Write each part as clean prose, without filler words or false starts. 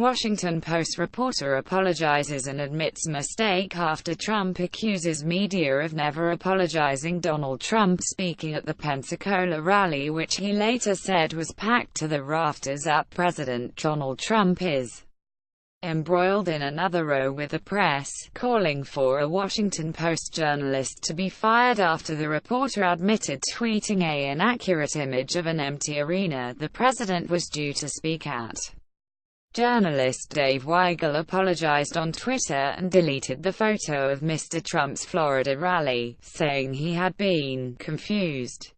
Washington Post reporter apologizes and admits mistake after Trump accuses media of never apologizing. Donald Trump speaking at the Pensacola rally, which he later said was packed to the rafters. President Donald Trump is embroiled in another row with the press, calling for a Washington Post journalist to be fired after the reporter admitted tweeting an inaccurate image of an empty arena the president was due to speak at. Journalist Dave Weigel apologized on Twitter and deleted the photo of Mr. Trump's Florida rally, saying he had been confused.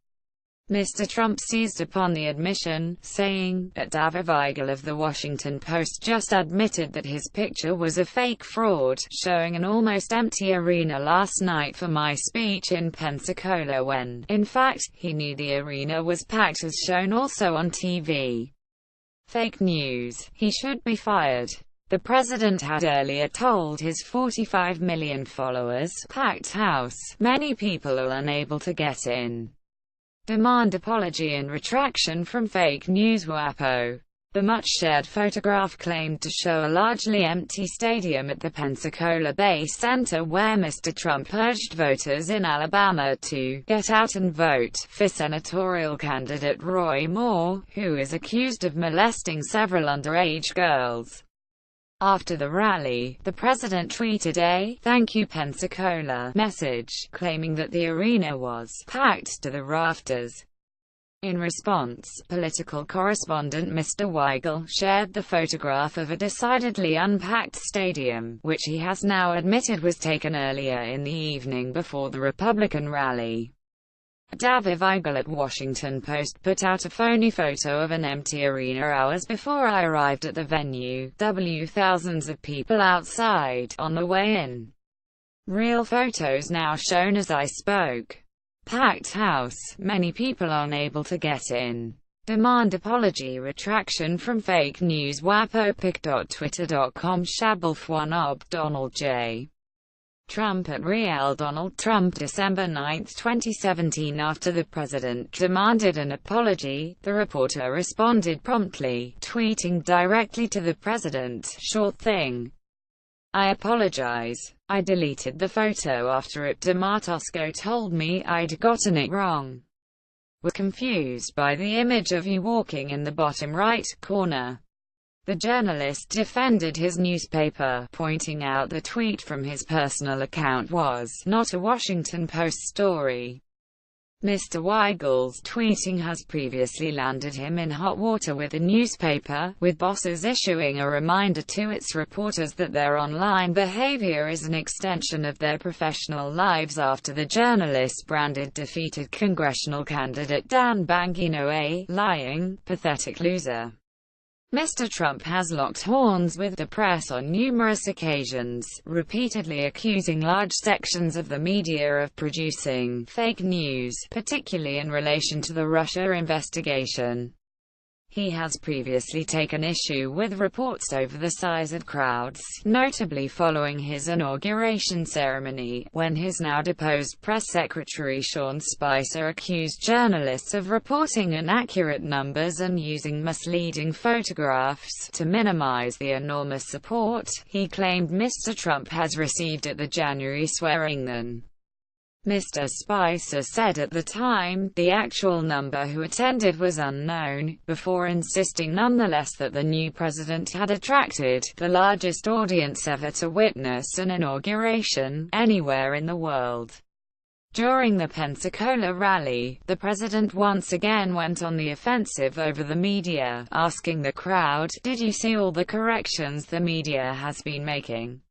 Mr. Trump seized upon the admission, saying, Dave Weigel of The Washington Post just admitted that his picture was a fake fraud, showing an almost empty arena last night for my speech in Pensacola when, in fact, he knew the arena was packed as shown also on TV. Fake news. He should be fired. The president had earlier told his 45 million followers, packed house, many people are unable to get in. Demand apology and retraction from fake news. WAPO. The much-shared photograph claimed to show a largely empty stadium at the Pensacola Bay Center where Mr. Trump urged voters in Alabama to get out and vote for senatorial candidate Roy Moore, who is accused of molesting several underage girls. After the rally, the president tweeted a "Thank you Pensacola" message, claiming that the arena was packed to the rafters. In response, political correspondent Mr. Weigel shared the photograph of a decidedly unpacked stadium, which he has now admitted was taken earlier in the evening before the Republican rally. Dave Weigel at Washington Post put out a phony photo of an empty arena hours before I arrived at the venue. Thousands of people outside, on the way in. Real photos now shown as I spoke. Packed house, many people unable to get in. Demand apology retraction from fake news. wapopic.twitter.com Shabelfwanob Donald J. Trump at Real Donald Trump December 9, 2017. After the president demanded an apology, the reporter responded promptly, tweeting directly to the president, "Short thing. I apologize. I deleted the photo after it. DeMartosco told me I'd gotten it wrong. Was confused by the image of you walking in the bottom right corner." The journalist defended his newspaper, pointing out the tweet from his personal account was not a Washington Post story. Mr. Weigel's tweeting has previously landed him in hot water with the newspaper, with bosses issuing a reminder to its reporters that their online behavior is an extension of their professional lives after the journalist branded defeated congressional candidate Dan Bongino a lying, pathetic loser. Mr. Trump has locked horns with the press on numerous occasions, repeatedly accusing large sections of the media of producing fake news, particularly in relation to the Russia investigation. He has previously taken issue with reports over the size of crowds, notably following his inauguration ceremony, when his now deposed press secretary Sean Spicer accused journalists of reporting inaccurate numbers and using misleading photographs to minimize the enormous support he claimed Mr. Trump has received at the January swearing-in. Mr. Spicer said at the time, the actual number who attended was unknown, before insisting nonetheless that the new president had attracted the largest audience ever to witness an inauguration, anywhere in the world. During the Pensacola rally, the president once again went on the offensive over the media, asking the crowd, "Did you see all the corrections the media has been making?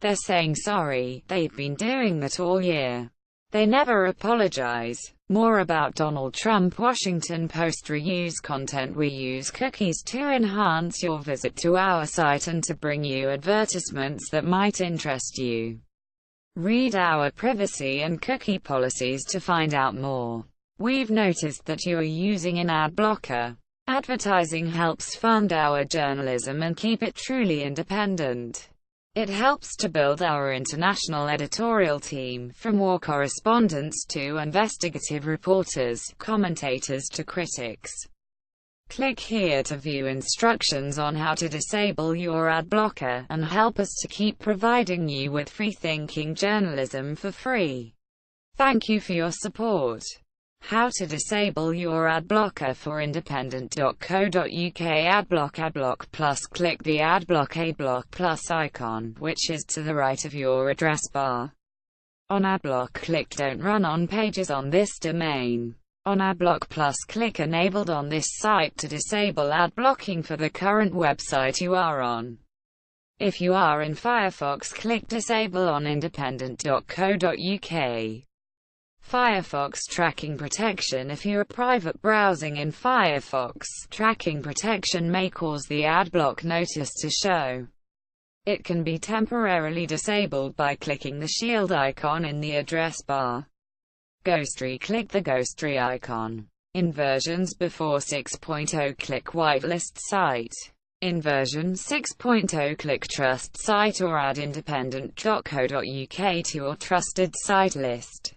They're saying sorry, they've been doing that all year. They never apologize." More about Donald Trump. Washington Post reuse content. We use cookies to enhance your visit to our site and to bring you advertisements that might interest you. Read our privacy and cookie policies to find out more. We've noticed that you are using an ad blocker. Advertising helps fund our journalism and keep it truly independent. It helps to build our international editorial team, from war correspondents to investigative reporters, commentators to critics. Click here to view instructions on how to disable your ad blocker, and help us to keep providing you with free-thinking journalism for free. Thank you for your support. How to disable your ad blocker for independent.co.uk. Adblock plus. Click the Adblock plus icon, which is to the right of your address bar. On Adblock, click Don't Run on pages on this domain. On Adblock plus, click Enabled on this site to disable ad blocking for the current website you are on. If you are in Firefox, click Disable on independent.co.uk. Firefox tracking protection. If you are private browsing in Firefox, tracking protection may cause the ad block notice to show. It can be temporarily disabled by clicking the shield icon in the address bar. Ghostry. Click the Ghostry icon. In versions before 6.0, click Whitelist Site. In version 6.0, click Trust Site or add independent.co.uk to your trusted site list.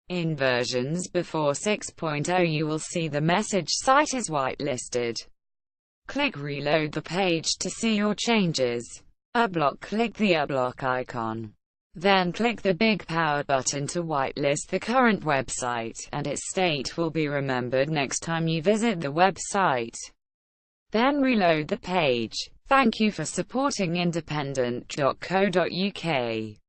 In versions before 6.0, you will see the message "Site is whitelisted." Click Reload the page to see your changes. Unblock. Click the unblock icon. Then click the big power button to whitelist the current website, and its state will be remembered next time you visit the website. Then reload the page. Thank you for supporting independent.co.uk.